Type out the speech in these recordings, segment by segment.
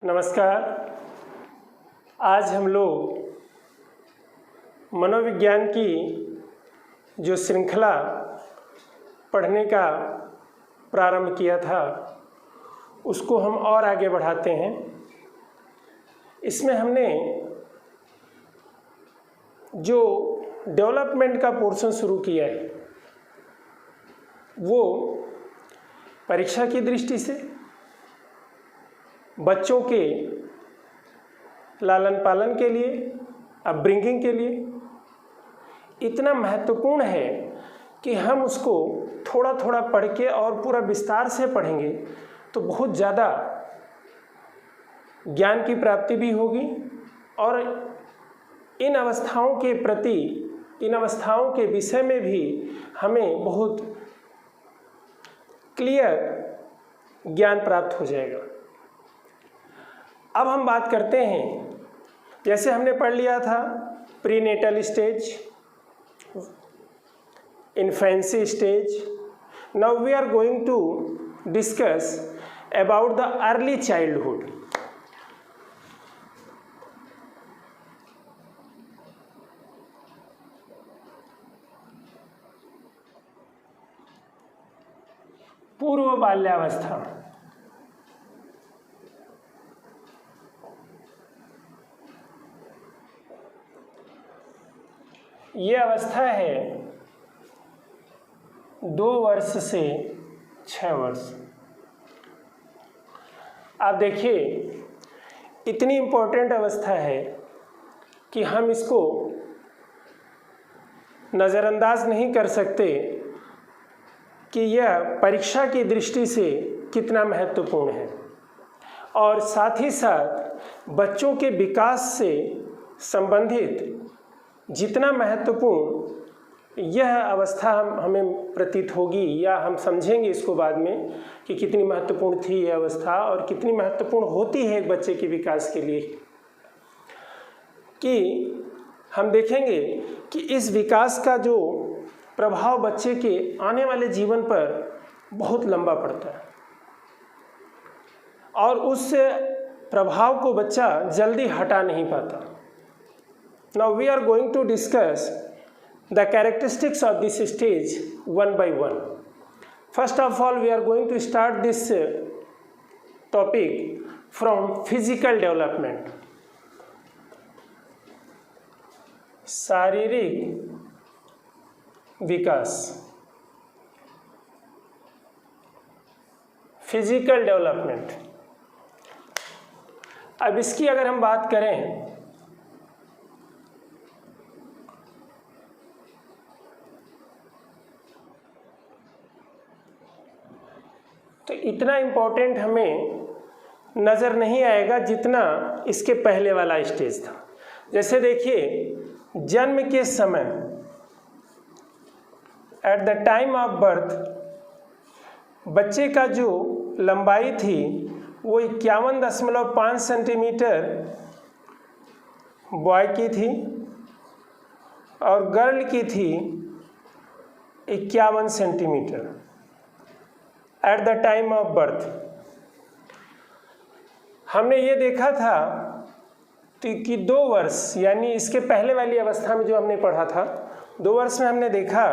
नमस्कार। आज हम लोग मनोविज्ञान की जो श्रृंखला पढ़ने का प्रारंभ किया था उसको हम और आगे बढ़ाते हैं। इसमें हमने जो डेवलपमेंट का पोर्शन शुरू किया है वो परीक्षा की दृष्टि से बच्चों के लालन पालन के लिए, अपब्रिंगिंग के लिए इतना महत्वपूर्ण है कि हम उसको थोड़ा थोड़ा पढ़ के और पूरा विस्तार से पढ़ेंगे तो बहुत ज़्यादा ज्ञान की प्राप्ति भी होगी और इन अवस्थाओं के प्रति, इन अवस्थाओं के विषय में भी हमें बहुत क्लियर ज्ञान प्राप्त हो जाएगा। अब हम बात करते हैं, जैसे हमने पढ़ लिया था prenatal stage, infancy stage. Now we are going to discuss about the early childhood. पूर्व बाल्यावस्था। ये अवस्था है 2 वर्ष से 6 वर्ष। आप देखिए इतनी इम्पोर्टेंट अवस्था है कि हम इसको नज़रअंदाज नहीं कर सकते कि यह परीक्षा की दृष्टि से कितना महत्वपूर्ण है और साथ ही साथ बच्चों के विकास से संबंधित जितना महत्वपूर्ण यह अवस्था हमें प्रतीत होगी या हम समझेंगे इसको बाद में कि कितनी महत्वपूर्ण थी यह अवस्था और कितनी महत्वपूर्ण होती है एक बच्चे के विकास के लिए, कि हम देखेंगे कि इस विकास का जो प्रभाव बच्चे के आने वाले जीवन पर बहुत लंबा पड़ता है और उस प्रभाव को बच्चा जल्दी हटा नहीं पाता। Now we are going to discuss the characteristics of this stage one by one. First of all, we are going to start this topic from physical development. शारीरिक विकास, फिजिकल डेवलपमेंट। अब इसकी अगर हम बात करें तो इतना इम्पोर्टेंट हमें नज़र नहीं आएगा जितना इसके पहले वाला स्टेज था। जैसे देखिए जन्म के समय, at the time of birth, बच्चे का जो लंबाई थी वो 51.5 सेंटीमीटर बॉय की थी और गर्ल की थी 51 centimetre at the time of birth. हमने ये देखा था कि 2 वर्ष यानी इसके पहले वाली अवस्था में जो हमने पढ़ा था 2 वर्ष में हमने देखा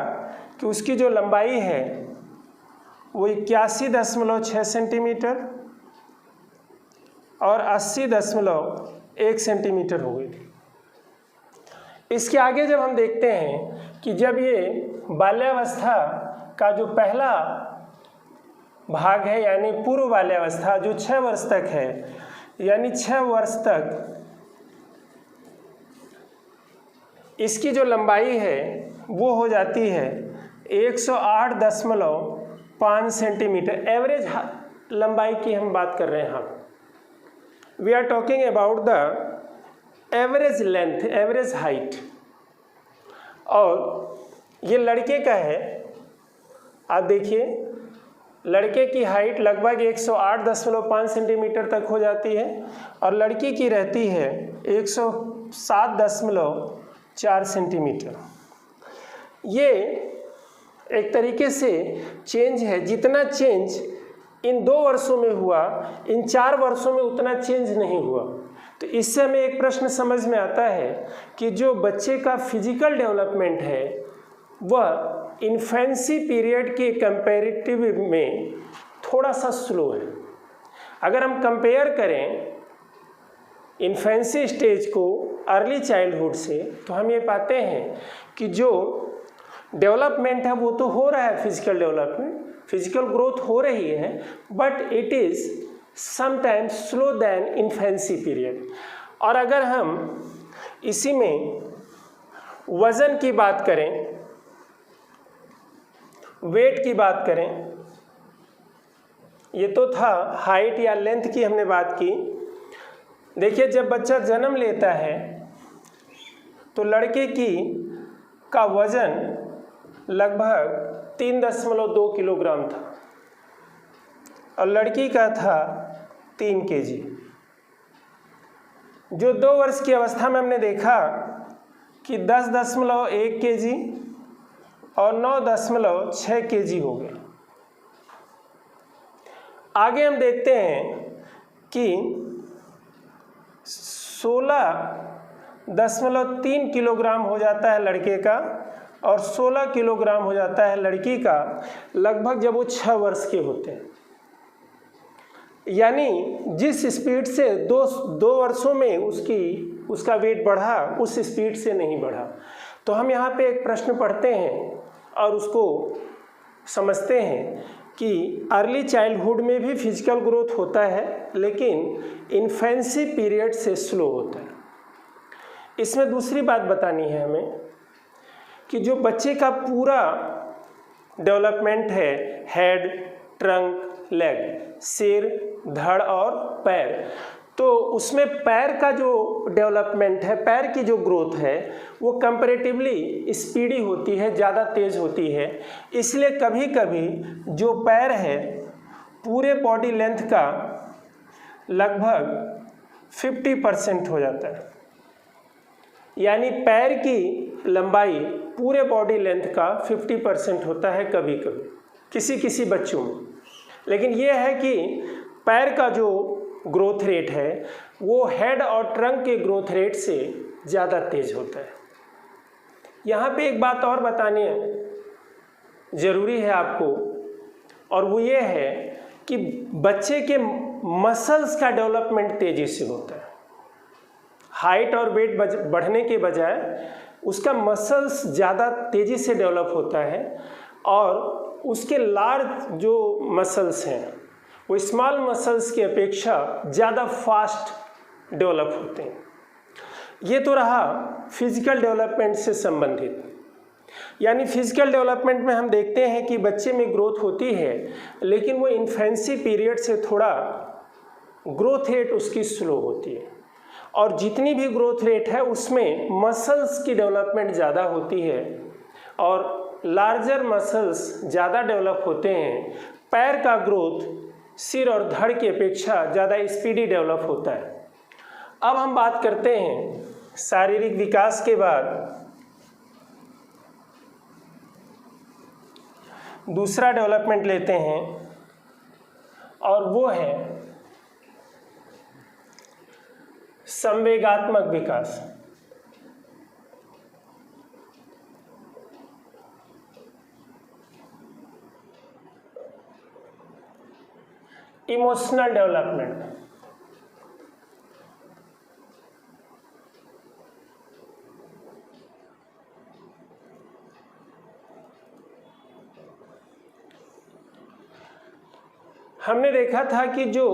कि उसकी जो लंबाई है वो 81.6 सेंटीमीटर और 80.1 सेंटीमीटर हो गई थी। इसके आगे जब हम देखते हैं कि जब ये बाल्यावस्था का जो पहला भाग है यानी पूर्व बाल्यावस्था जो 6 वर्ष तक है, यानी 6 वर्ष तक इसकी जो लंबाई है वो हो जाती है 108.5 सेंटीमीटर। एवरेज लंबाई की हम बात कर रहे हैं। हम we are talking about the average length, average height. और ये लड़के का है। आप देखिए लड़के की हाइट लगभग 108.5 सेंटीमीटर तक हो जाती है और लड़की की रहती है 107.4 सेंटीमीटर। ये एक तरीके से चेंज है। जितना चेंज इन 2 वर्षों में हुआ, इन 4 वर्षों में उतना चेंज नहीं हुआ। तो इससे हमें एक प्रश्न समझ में आता है कि जो बच्चे का फिजिकल डेवलपमेंट है वह इन्फेंसी पीरियड के कंपैरेटिव में थोड़ा सा स्लो है। अगर हम कंपेयर करें इन्फेंसी स्टेज को अर्ली चाइल्डहुड से, तो हम ये पाते हैं कि जो डेवलपमेंट है वो तो हो रहा है, फिजिकल डेवलपमेंट, फिजिकल ग्रोथ हो रही है, but it is sometimes slow than infancy period. और अगर हम इसी में वज़न की बात करें, वेट की बात करें, ये तो था हाइट या लेंथ की हमने बात की। देखिए, जब बच्चा जन्म लेता है तो लड़के का वज़न लगभग 3.2 किलोग्राम था और लड़की का था 3 केजी। जो 2 वर्ष की अवस्था में हमने देखा कि 10.1 केजी और 9.6 केजी हो गए। आगे हम देखते हैं कि 16.3 किलोग्राम हो जाता है लड़के का और 16 किलोग्राम हो जाता है लड़की का, लगभग जब वो 6 वर्ष के होते हैं। यानी जिस स्पीड से दो वर्षों में उसका वेट बढ़ा, उस स्पीड से नहीं बढ़ा। तो हम यहाँ पे एक प्रश्न पढ़ते हैं और उसको समझते हैं कि अर्ली चाइल्डहुड में भी फिजिकल ग्रोथ होता है, लेकिन इन्फेंसी पीरियड से स्लो होता है। इसमें दूसरी बात बतानी है हमें कि जो बच्चे का पूरा डेवलपमेंट है, हेड, ट्रंक, लेग, सिर, धड़ और पैर, तो उसमें पैर का जो डेवलपमेंट है, पैर की जो ग्रोथ है वो कंपैरेटिवली स्पीडी होती है, ज़्यादा तेज़ होती है। इसलिए कभी कभी जो पैर है पूरे बॉडी लेंथ का लगभग 50% हो जाता है। यानी पैर की लंबाई पूरे बॉडी लेंथ का 50% होता है कभी कभी किसी किसी बच्चों में। लेकिन ये है कि पैर का जो ग्रोथ रेट है वो हेड और ट्रंक के ग्रोथ रेट से ज़्यादा तेज होता है। यहाँ पे एक बात और बतानी ज़रूरी है आपको, और वो ये है कि बच्चे के मसल्स का डेवलपमेंट तेज़ी से होता है। हाइट और वेट बढ़ने के बजाय उसका मसल्स ज़्यादा तेज़ी से डेवलप होता है और उसके लार्ज जो मसल्स हैं वो स्मॉल मसल्स की अपेक्षा ज़्यादा फास्ट डेवलप होते हैं। ये तो रहा फिजिकल डेवलपमेंट से संबंधित। यानी फिजिकल डेवलपमेंट में हम देखते हैं कि बच्चे में ग्रोथ होती है, लेकिन वो इन्फेंसी पीरियड से थोड़ा ग्रोथ रेट उसकी स्लो होती है, और जितनी भी ग्रोथ रेट है उसमें मसल्स की डेवलपमेंट ज़्यादा होती है और लार्जर मसल्स ज़्यादा डेवलप होते हैं। पैर का ग्रोथ सिर और धड़ की अपेक्षा ज़्यादा स्पीडी डेवलप होता है। अब हम बात करते हैं शारीरिक विकास के बाद दूसरा डेवलपमेंट लेते हैं, और वो है संवेगात्मक विकास। Emotional development. हमने देखा था कि जो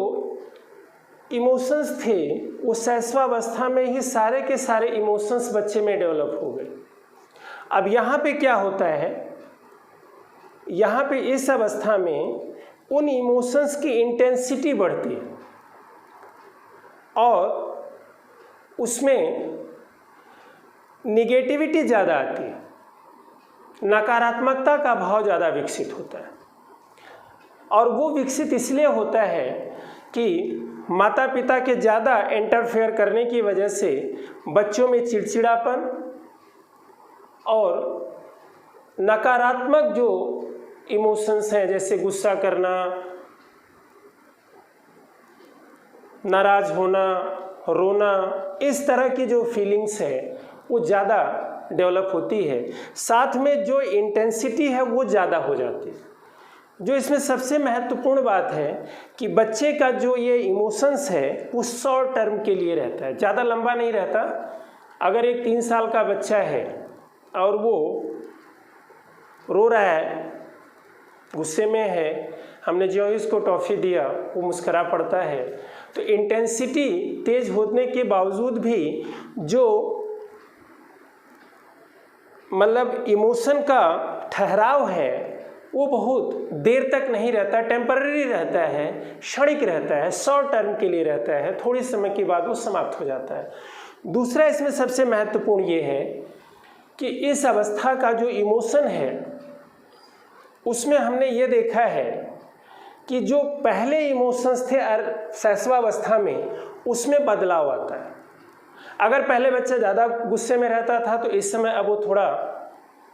इमोशंस थे वो शैशवावस्था में ही सारे के सारे इमोशंस बच्चे में डेवलप हो गए। अब यहाँ पे क्या होता है, यहाँ पे इस अवस्था में उन इमोशंस की इंटेंसिटी बढ़ती है और उसमें निगेटिविटी ज़्यादा आती है, नकारात्मकता का भाव ज़्यादा विकसित होता है। और वो विकसित इसलिए होता है कि माता पिता के ज़्यादा इंटरफेयर करने की वजह से बच्चों में चिड़चिड़ापन और नकारात्मक जो इमोशंस हैं, जैसे गुस्सा करना, नाराज़ होना, रोना, इस तरह की जो फीलिंग्स है वो ज़्यादा डेवलप होती है। साथ में जो इंटेंसिटी है वो ज़्यादा हो जाती है। जो इसमें सबसे महत्वपूर्ण बात है कि बच्चे का जो ये इमोशंस है वो शॉर्ट टर्म के लिए रहता है, ज़्यादा लंबा नहीं रहता। अगर एक 3 साल का बच्चा है और वो रो रहा है, गुस्से में है, हमने जो इसको टॉफ़ी दिया वो मुस्करा पड़ता है, तो इंटेंसिटी तेज होने के बावजूद भी जो मतलब इमोशन का ठहराव है वो बहुत देर तक नहीं रहता, टेम्पररी रहता है, क्षणिक रहता है, शॉर्ट टर्म के लिए रहता है, थोड़ी समय के बाद वो समाप्त हो जाता है। दूसरा इसमें सबसे महत्वपूर्ण ये है कि इस अवस्था का जो इमोशन है उसमें हमने ये देखा है कि जो पहले इमोशंस थे शैशवावस्था में उसमें बदलाव आता है। अगर पहले बच्चा ज़्यादा गुस्से में रहता था तो इस समय अब वो थोड़ा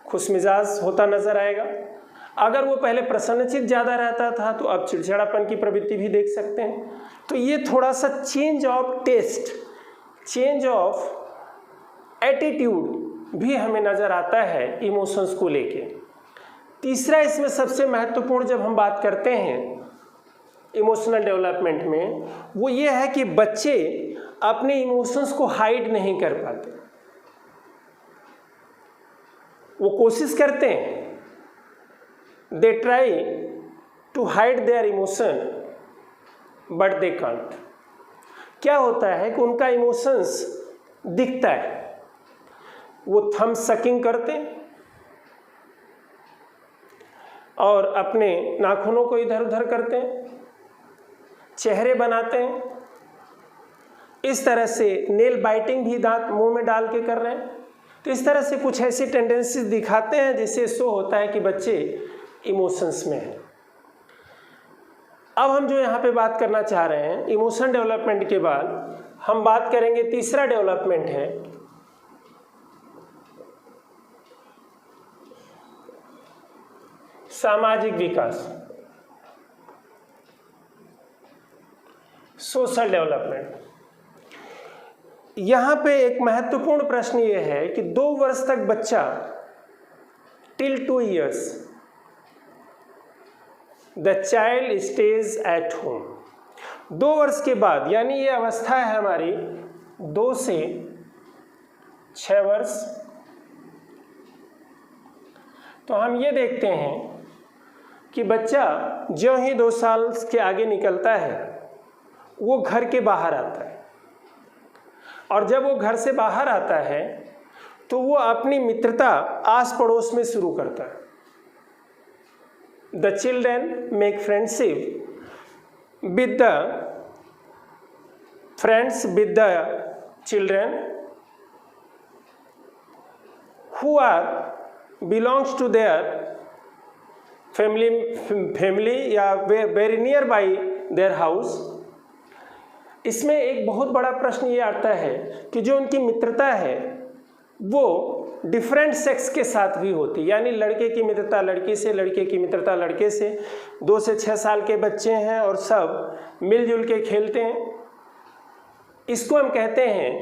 खुशमिजाज होता नज़र आएगा। अगर वो पहले प्रसन्नचित्त ज़्यादा रहता था तो अब चिड़चिड़ापन की प्रवृत्ति भी देख सकते हैं। तो ये थोड़ा सा change of taste, change of attitude भी हमें नज़र आता है इमोशंस को लेके। तीसरा इसमें सबसे महत्वपूर्ण जब हम बात करते हैं इमोशनल डेवलपमेंट में, वो ये है कि बच्चे अपने इमोशंस को हाइड नहीं कर पाते। वो कोशिश करते हैं, they try to hide their emotion but they can't. क्या होता है कि उनका इमोशंस दिखता है, वो थंब सकिंग करते हैं और अपने नाखूनों को इधर उधर करते हैं, चेहरे बनाते हैं, इस तरह से नेल बाइटिंग भी दांत मुंह में डाल के कर रहे हैं। तो इस तरह से कुछ ऐसी टेंडेंसीज दिखाते हैं जिससे शो होता है कि बच्चे इमोशंस में हैं। अब हम जो यहाँ पे बात करना चाह रहे हैं इमोशन डेवलपमेंट के बाद हम बात करेंगे, तीसरा डेवलपमेंट है सामाजिक विकास, सोशल डेवलपमेंट। यहाँ पे एक महत्वपूर्ण प्रश्न ये है कि 2 वर्ष तक बच्चा till 2 years the child stage at home. 2 वर्ष के बाद, यानी ये अवस्था है हमारी 2 से 6 वर्ष, तो हम ये देखते हैं कि बच्चा जो ही 2 साल के आगे निकलता है वो घर के बाहर आता है, और जब वो घर से बाहर आता है तो वो अपनी मित्रता आस पड़ोस में शुरू करता है। The children make friendship with the friends with the children who are belongs to their family या very near by their house. इसमें एक बहुत बड़ा प्रश्न ये आता है कि जो उनकी मित्रता है वो डिफरेंट सेक्स के साथ भी होती, यानी लड़के की मित्रता लड़की से, लड़के की मित्रता लड़के से। 2 से 6 साल के बच्चे हैं और सब मिलजुल के खेलते हैं। इसको हम कहते हैं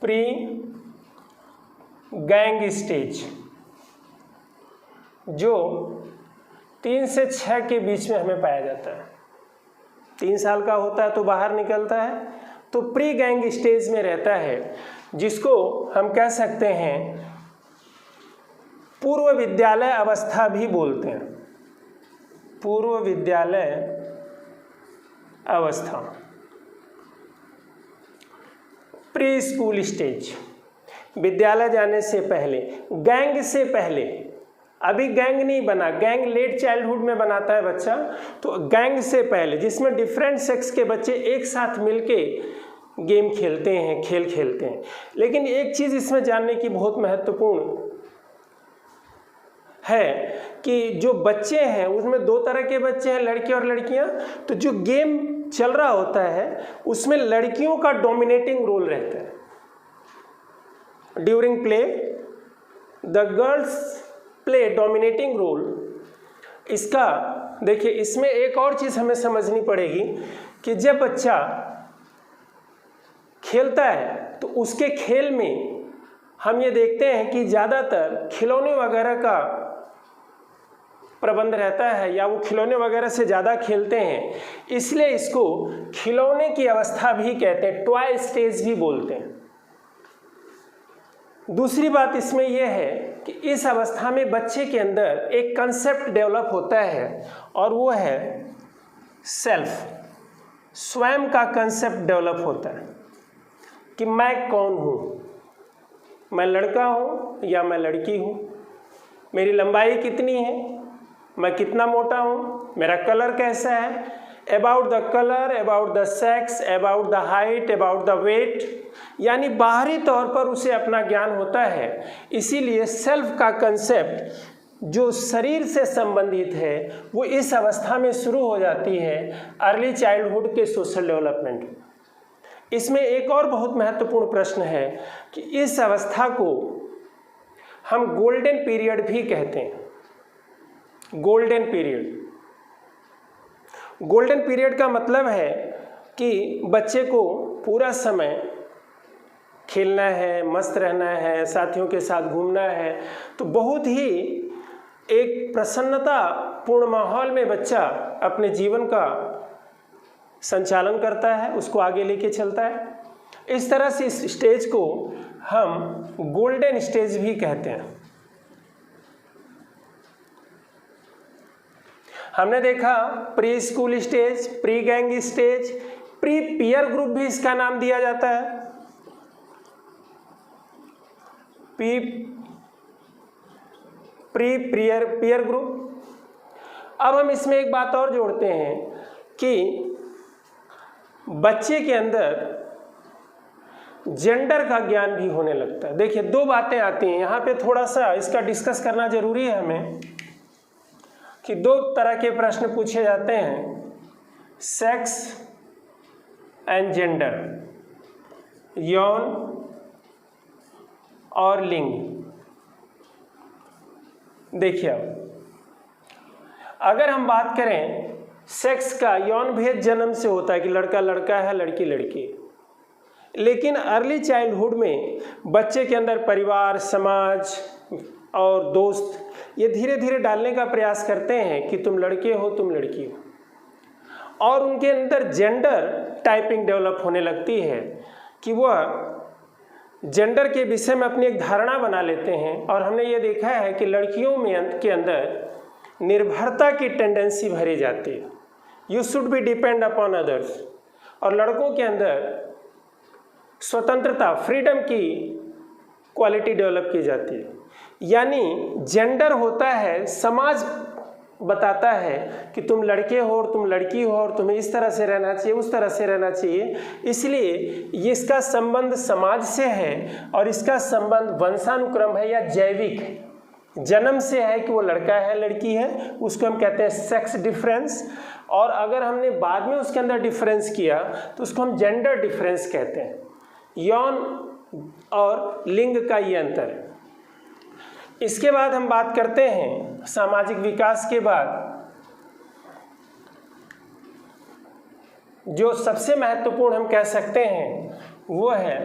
प्री गैंग स्टेज, जो 3 से 6 के बीच में हमें पाया जाता है। 3 साल का होता है तो बाहर निकलता है, तो प्री गैंग स्टेज में रहता है, जिसको हम कह सकते हैं पूर्व विद्यालय अवस्था भी बोलते हैं। पूर्व विद्यालय अवस्था, प्री स्कूल स्टेज, विद्यालय जाने से पहले, गैंग से पहले। अभी गैंग नहीं बना, गैंग लेट चाइल्डहुड में बनाता है बच्चा, तो गैंग से पहले जिसमें डिफरेंट सेक्स के बच्चे एक साथ मिलके गेम खेलते हैं, खेल खेलते हैं। लेकिन एक चीज़ इसमें जानने की बहुत महत्वपूर्ण है कि जो बच्चे हैं उसमें 2 तरह के बच्चे हैं, लड़के और लड़कियां। तो जो गेम चल रहा होता है उसमें लड़कियों का डोमिनेटिंग रोल रहता है। During play the girls play dominating role. इसका देखिए, इसमें एक और चीज़ हमें समझनी पड़ेगी कि जब बच्चा खेलता है तो उसके खेल में हम ये देखते हैं कि ज़्यादातर खिलौने वगैरह का प्रबंध रहता है या वो खिलौने वगैरह से ज़्यादा खेलते हैं, इसलिए इसको खिलौने की अवस्था भी कहते हैं, टॉय स्टेज भी बोलते हैं। दूसरी बात इसमें यह है कि इस अवस्था में बच्चे के अंदर एक कंसेप्ट डेवलप होता है और वो है सेल्फ, स्वयं का कंसेप्ट डेवलप होता है कि मैं कौन हूँ, मैं लड़का हूँ या मैं लड़की हूँ, मेरी लंबाई कितनी है, मैं कितना मोटा हूँ, मेरा कलर कैसा है, about the colour, about the sex, about the height, about the weight, यानी बाहरी तौर पर उसे अपना ज्ञान होता है। इसीलिए सेल्फ का कंसेप्ट जो शरीर से संबंधित है वो इस अवस्था में शुरू हो जाती है, अर्ली चाइल्डहुड के सोशल डेवलपमेंट। इसमें एक और बहुत महत्वपूर्ण प्रश्न है कि इस अवस्था को हम गोल्डन पीरियड भी कहते हैं। गोल्डन पीरियड, गोल्डन पीरियड का मतलब है कि बच्चे को पूरा समय खेलना है, मस्त रहना है, साथियों के साथ घूमना है, तो बहुत ही एक प्रसन्नता पूर्ण माहौल में बच्चा अपने जीवन का संचालन करता है, उसको आगे लेके चलता है। इस तरह से इस स्टेज को हम गोल्डन स्टेज भी कहते हैं। हमने देखा pre school stage, pre gang stage, pre peer group भी इसका नाम दिया जाता है। Pre peer group. अब हम इसमें एक बात और जोड़ते हैं कि बच्चे के अंदर जेंडर का ज्ञान भी होने लगता है। देखिए, दो बातें आती हैं यहाँ पे, थोड़ा सा इसका डिस्कस करना जरूरी है हमें कि दो तरह के प्रश्न पूछे जाते हैं, सेक्स एंड जेंडर, यौन और लिंग। देखिए, अगर हम बात करें सेक्स का, यौन भेद जन्म से होता है कि लड़का लड़का है, लड़की लड़की, लेकिन अर्ली चाइल्डहुड में बच्चे के अंदर परिवार, समाज और दोस्त ये धीरे धीरे डालने का प्रयास करते हैं कि तुम लड़के हो, तुम लड़की हो, और उनके अंदर जेंडर टाइपिंग डेवलप होने लगती है कि वह जेंडर के विषय में अपनी एक धारणा बना लेते हैं। और हमने ये देखा है कि लड़कियों में के अंदर निर्भरता की टेंडेंसी भरी जाती है, you should be depend upon others, और लड़कों के अंदर स्वतंत्रता, फ्रीडम की क्वालिटी डेवलप की जाती है। यानी जेंडर होता है, समाज बताता है कि तुम लड़के हो और तुम लड़की हो और तुम्हें इस तरह से रहना चाहिए, उस तरह से रहना चाहिए। इसलिए इसका संबंध समाज से है और इसका संबंध वंशानुक्रम है या जैविक है, जन्म से है कि वो लड़का है लड़की है, उसको हम कहते हैं सेक्स डिफरेंस। और अगर हमने बाद में उसके अंदर डिफरेंस किया तो उसको हम जेंडर डिफरेंस कहते हैं। यौन और लिंग का ये अंतर है। इसके बाद हम बात करते हैं सामाजिक विकास के बाद जो सबसे महत्वपूर्ण हम कह सकते हैं वो है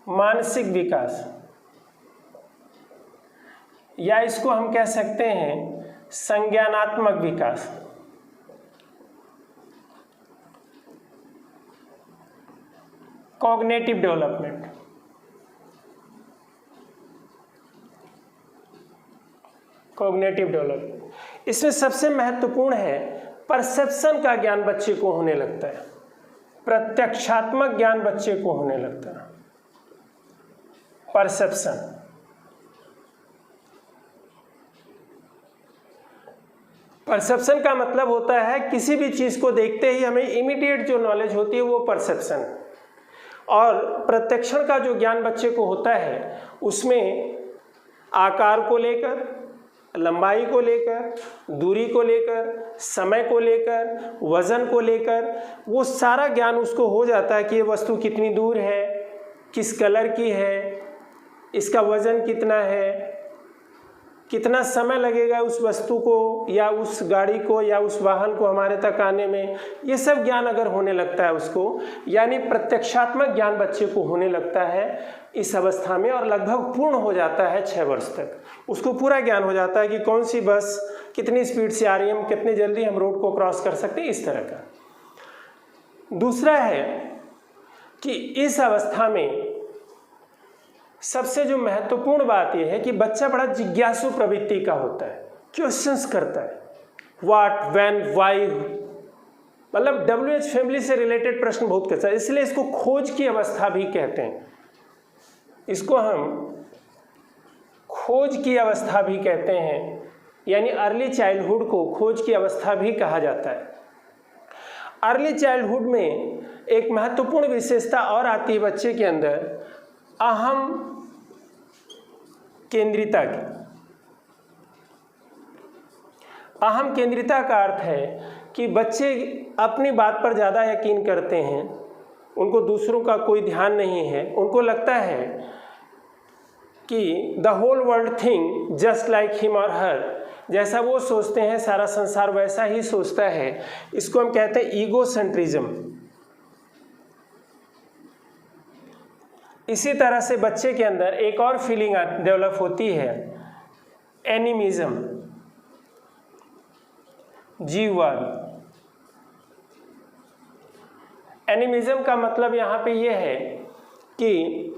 मानसिक विकास, या इसको हम कह सकते हैं संज्ञानात्मक विकास। Cognitive development. कॉग्निटिव डेवलपमेंट इसमें सबसे महत्वपूर्ण है परसेप्शन का ज्ञान बच्चे को होने लगता है, प्रत्यक्षात्मक ज्ञान बच्चे को होने लगता है। परसेप्शन, परसेप्शन का मतलब होता है किसी भी चीज को देखते ही हमें इमीडिएट जो नॉलेज होती है वो परसेप्शन है। और प्रत्यक्षण का जो ज्ञान बच्चे को होता है उसमें आकार को लेकर, लंबाई को लेकर, दूरी को लेकर, समय को लेकर, वजन को लेकर, वो सारा ज्ञान उसको हो जाता है कि ये वस्तु कितनी दूर है, किस कलर की है, इसका वजन कितना है, कितना समय लगेगा उस वस्तु को या उस गाड़ी को या उस वाहन को हमारे तक आने में, ये सब ज्ञान अगर होने लगता है उसको, यानी प्रत्यक्षात्मक ज्ञान बच्चे को होने लगता है इस अवस्था में, और लगभग पूर्ण हो जाता है 6 वर्ष तक। उसको पूरा ज्ञान हो जाता है कि कौन सी बस कितनी स्पीड से आ रही है, हम कितनी जल्दी हम रोड को क्रॉस कर सकते हैं, इस तरह का। दूसरा है कि इस अवस्था में सबसे जो महत्वपूर्ण बात यह है कि बच्चा बड़ा जिज्ञासु प्रवृत्ति का होता है, क्वेश्चंस करता है, व्हाट, व्हेन, व्हाई, मतलब WH फैमिली से रिलेटेड प्रश्न बहुत करता है, इसलिए इसको खोज की अवस्था भी कहते हैं। इसको हम खोज की अवस्था भी कहते हैं, यानी अर्ली चाइल्डहुड को खोज की अवस्था भी कहा जाता है। अर्ली चाइल्डहुड में एक महत्वपूर्ण विशेषता और आती है बच्चे के अंदर, अहम केंद्रिता की। अहम केंद्रिता का अर्थ है कि बच्चे अपनी बात पर ज़्यादा यकीन करते हैं, उनको दूसरों का कोई ध्यान नहीं है, उनको लगता है कि the whole world think just like him और हर, जैसा वो सोचते हैं सारा संसार वैसा ही सोचता है। इसको हम कहते हैं ईगो सेंट्रिज्म। इसी तरह से बच्चे के अंदर एक और फीलिंग डेवलप होती है, एनिमिज्म, जीववाद। एनिमिज्म का मतलब यहाँ पे ये है कि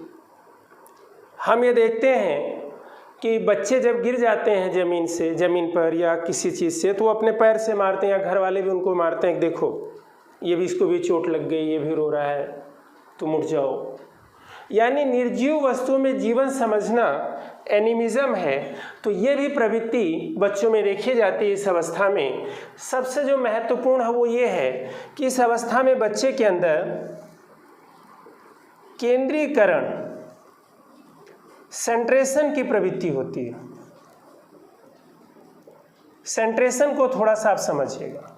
हम ये देखते हैं कि बच्चे जब गिर जाते हैं ज़मीन पर या किसी चीज़ से, तो वो अपने पैर से मारते हैं या घर वाले भी उनको मारते हैं, देखो ये भी, इसको भी चोट लग गई, ये भी रो रहा है, तुम उठ जाओ। यानी निर्जीव वस्तुओं में जीवन समझना एनिमिज्म है। तो ये भी प्रवृत्ति बच्चों में देखी जाती है इस अवस्था में। सबसे जो महत्वपूर्ण है वो ये है कि इस अवस्था में बच्चे के अंदर केंद्रीकरण, सेंट्रेशन की प्रवृत्ति होती है। सेंट्रेशन को थोड़ा सा आप समझिएगा।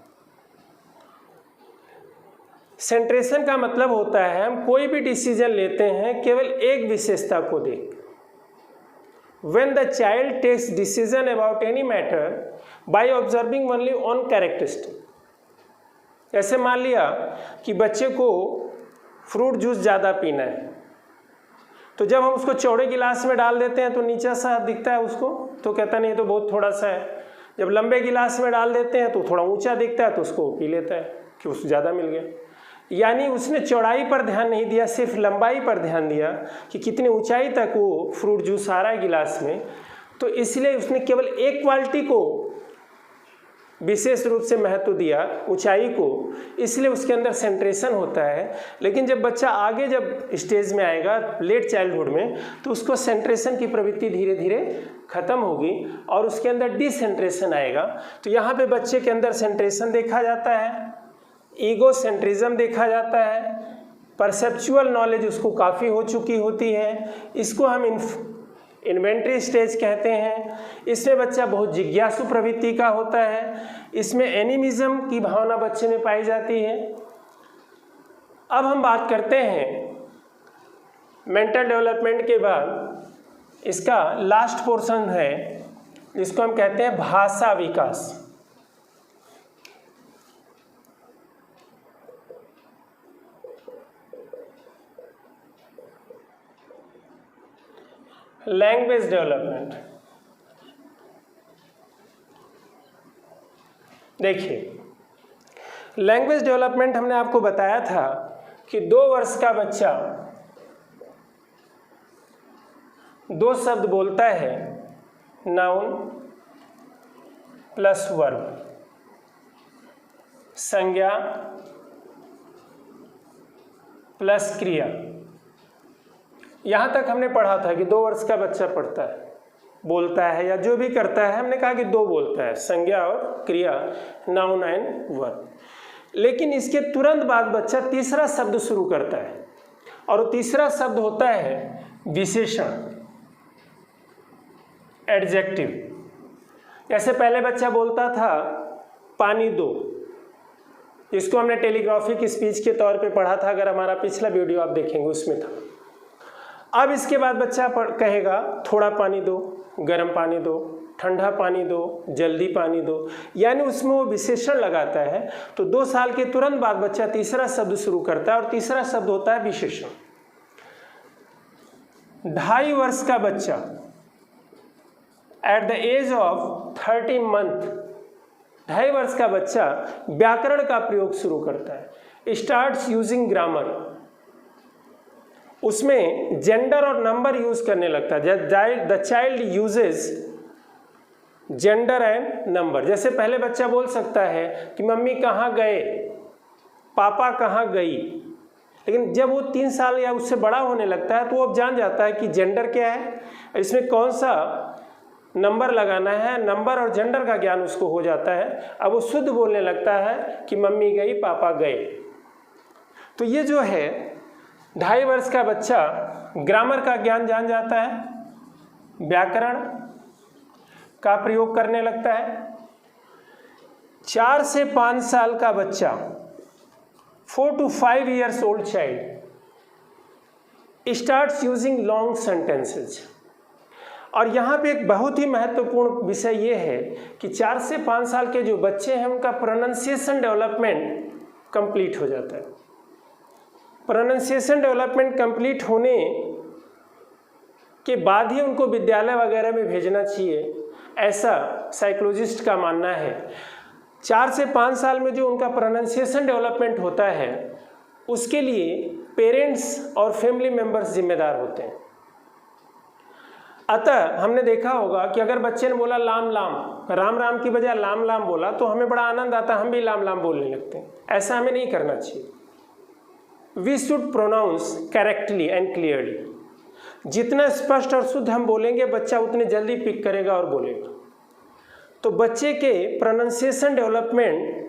सेंट्रेशन का मतलब होता है हम कोई भी डिसीजन लेते हैं केवल एक विशेषता को देख। When the child takes decision about any matter by observing only one characteristic, ऐसे मान लिया कि बच्चे को फ्रूट जूस ज़्यादा पीना है, तो जब हम उसको चौड़े गिलास में डाल देते हैं तो नीचा सा दिखता है उसको, तो कहता नहीं, तो बहुत थोड़ा सा है। जब लंबे गिलास में डाल देते हैं तो थोड़ा ऊंचा दिखता है, तो उसको पी लेता है कि उसको ज़्यादा मिल गया। यानी उसने चौड़ाई पर ध्यान नहीं दिया, सिर्फ लंबाई पर ध्यान दिया कि कितनी ऊंचाई तक वो फ्रूट जूस आ रहा है गिलास में, तो इसलिए उसने केवल एक क्वालिटी को विशेष रूप से महत्व दिया, ऊंचाई को, इसलिए उसके अंदर सेंट्रेशन होता है। लेकिन जब बच्चा आगे जब स्टेज में आएगा लेट चाइल्डहुड में, तो उसको सेंट्रेशन की प्रवृत्ति धीरे धीरे खत्म होगी और उसके अंदर डिसेंट्रेशन आएगा। तो यहाँ पे बच्चे के अंदर सेंट्रेशन देखा जाता है, ईगो सेंट्रिज्म देखा जाता है, परसेप्चुअल नॉलेज उसको काफ़ी हो चुकी होती है, इसको हम इन्वेंट्री स्टेज कहते हैं। इसमें बच्चा बहुत जिज्ञासु प्रवृत्ति का होता है, इसमें एनिमिज्म की भावना बच्चे में पाई जाती है। अब हम बात करते हैं मेंटल डेवलपमेंट के बाद इसका लास्ट पोर्शन है, जिसको हम कहते हैं भाषा विकास। Language development. देखिए, लैंग्वेज डेवलपमेंट हमने आपको बताया था कि 2 वर्ष का बच्चा 2 शब्द बोलता है, नाउन प्लस वर्ब, संज्ञा प्लस क्रिया। यहाँ तक हमने पढ़ा था कि 2 वर्ष का बच्चा पढ़ता है, बोलता है या जो भी करता है, हमने कहा कि 2 बोलता है, संज्ञा और क्रिया, नाउन एंड वर्ब। लेकिन इसके तुरंत बाद बच्चा तीसरा शब्द शुरू करता है, और वो तीसरा शब्द होता है विशेषण, एडजेक्टिव। जैसे पहले बच्चा बोलता था पानी दो, इसको हमने टेलीग्राफिक स्पीच के तौर पे पढ़ा था, अगर हमारा पिछला वीडियो आप देखेंगे उसमें था। अब इसके बाद बच्चा कहेगा थोड़ा पानी दो, गर्म पानी दो, ठंडा पानी दो, जल्दी पानी दो, यानी उसमें वो विशेषण लगाता है। तो 2 साल के तुरंत बाद बच्चा तीसरा शब्द शुरू करता है और तीसरा शब्द होता है विशेषण। 2.5 वर्ष का बच्चा at the age of 30 month, 2.5 वर्ष का बच्चा व्याकरण का प्रयोग शुरू करता है, स्टार्ट्स यूजिंग ग्रामर। उसमें जेंडर और नंबर यूज करने लगता है। The child uses gender and number. जैसे पहले बच्चा बोल सकता है कि मम्मी कहाँ गए, पापा कहाँ गई, लेकिन जब वो 3 साल या उससे बड़ा होने लगता है तो वो अब जान जाता है कि जेंडर क्या है, इसमें कौन सा नंबर लगाना है, नंबर और जेंडर का ज्ञान उसको हो जाता है। अब वो शुद्ध बोलने लगता है कि मम्मी गई, पापा गए। तो ये जो है 2.5 वर्ष का बच्चा ग्रामर का ज्ञान जान जाता है, व्याकरण का प्रयोग करने लगता है। 4 से 5 साल का बच्चा, 4 to 5 years old child starts using long sentences। और यहाँ पे एक बहुत ही महत्वपूर्ण विषय ये है कि 4 से 5 साल के जो बच्चे हैं उनका प्रोनाउंसिएशन डेवलपमेंट कंप्लीट हो जाता है। प्रोनाउंसिएशन डेवलपमेंट कंप्लीट होने के बाद ही उनको विद्यालय वगैरह में भेजना चाहिए, ऐसा साइकोलॉजिस्ट का मानना है। 4 से 5 साल में जो उनका प्रोनाउंसिएशन डेवलपमेंट होता है उसके लिए पेरेंट्स और फैमिली मेंबर्स जिम्मेदार होते हैं। अतः हमने देखा होगा कि अगर बच्चे ने बोला लाम लाम, राम राम की बजाय लाम लाम बोला तो हमें बड़ा आनंद आता, हम भी लाम लाम बोलने लगते हैं। ऐसा हमें नहीं करना चाहिए। We should pronounce correctly and clearly. जितना स्पष्ट और शुद्ध हम बोलेंगे बच्चा उतने जल्दी पिक करेगा और बोलेगा। तो बच्चे के प्रोनाउंसिएशन डेवलपमेंट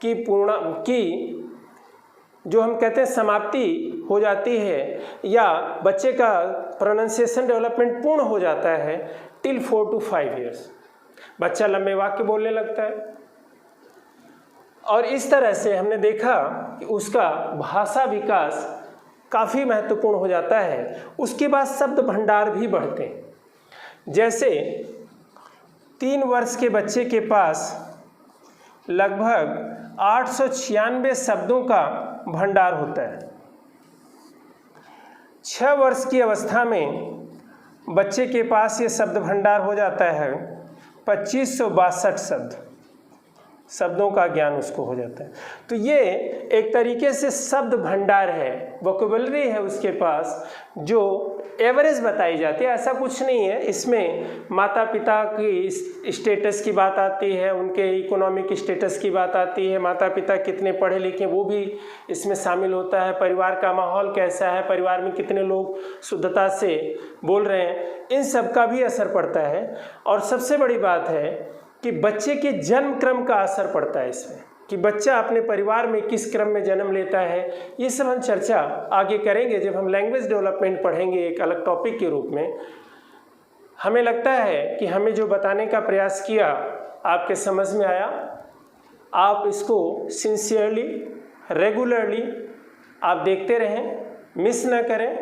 की जो हम कहते हैं समाप्ति हो जाती है या बच्चे का प्रोनाउंसिएशन डेवलपमेंट पूर्ण हो जाता है टिल 4 to 5 years। बच्चा लंबे वाक्य बोलने लगता है और इस तरह से हमने देखा कि उसका भाषा विकास काफ़ी महत्वपूर्ण हो जाता है। उसके बाद शब्द भंडार भी बढ़ते हैं। जैसे 3 वर्ष के बच्चे के पास लगभग 896 शब्दों का भंडार होता है। 6 वर्ष की अवस्था में बच्चे के पास ये शब्द भंडार हो जाता है 2562 शब्दों का ज्ञान उसको हो जाता है। तो ये एक तरीके से शब्द भंडार है, वोकेबुलरी है उसके पास जो एवरेज बताई जाती है। ऐसा कुछ नहीं है, इसमें माता पिता की स्टेटस की बात आती है, उनके इकोनॉमिक स्टेटस की बात आती है, माता पिता कितने पढ़े लिखे वो भी इसमें शामिल होता है, परिवार का माहौल कैसा है, परिवार में कितने लोग शुद्धता से बोल रहे हैं, इन सब का भी असर पड़ता है। और सबसे बड़ी बात है कि बच्चे के जन्म क्रम का असर पड़ता है इसमें, कि बच्चा अपने परिवार में किस क्रम में जन्म लेता है। ये सब हम चर्चा आगे करेंगे जब हम लैंग्वेज डेवलपमेंट पढ़ेंगे एक अलग टॉपिक के रूप में। हमें लगता है कि हमें जो बताने का प्रयास किया आपके समझ में आया। आप इसको सिंसियरली, रेगुलरली आप देखते रहें, मिस न करें,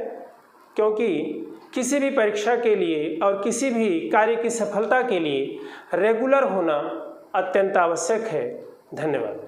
क्योंकि किसी भी परीक्षा के लिए और किसी भी कार्य की सफलता के लिए रेगुलर होना अत्यंत आवश्यक है। धन्यवाद।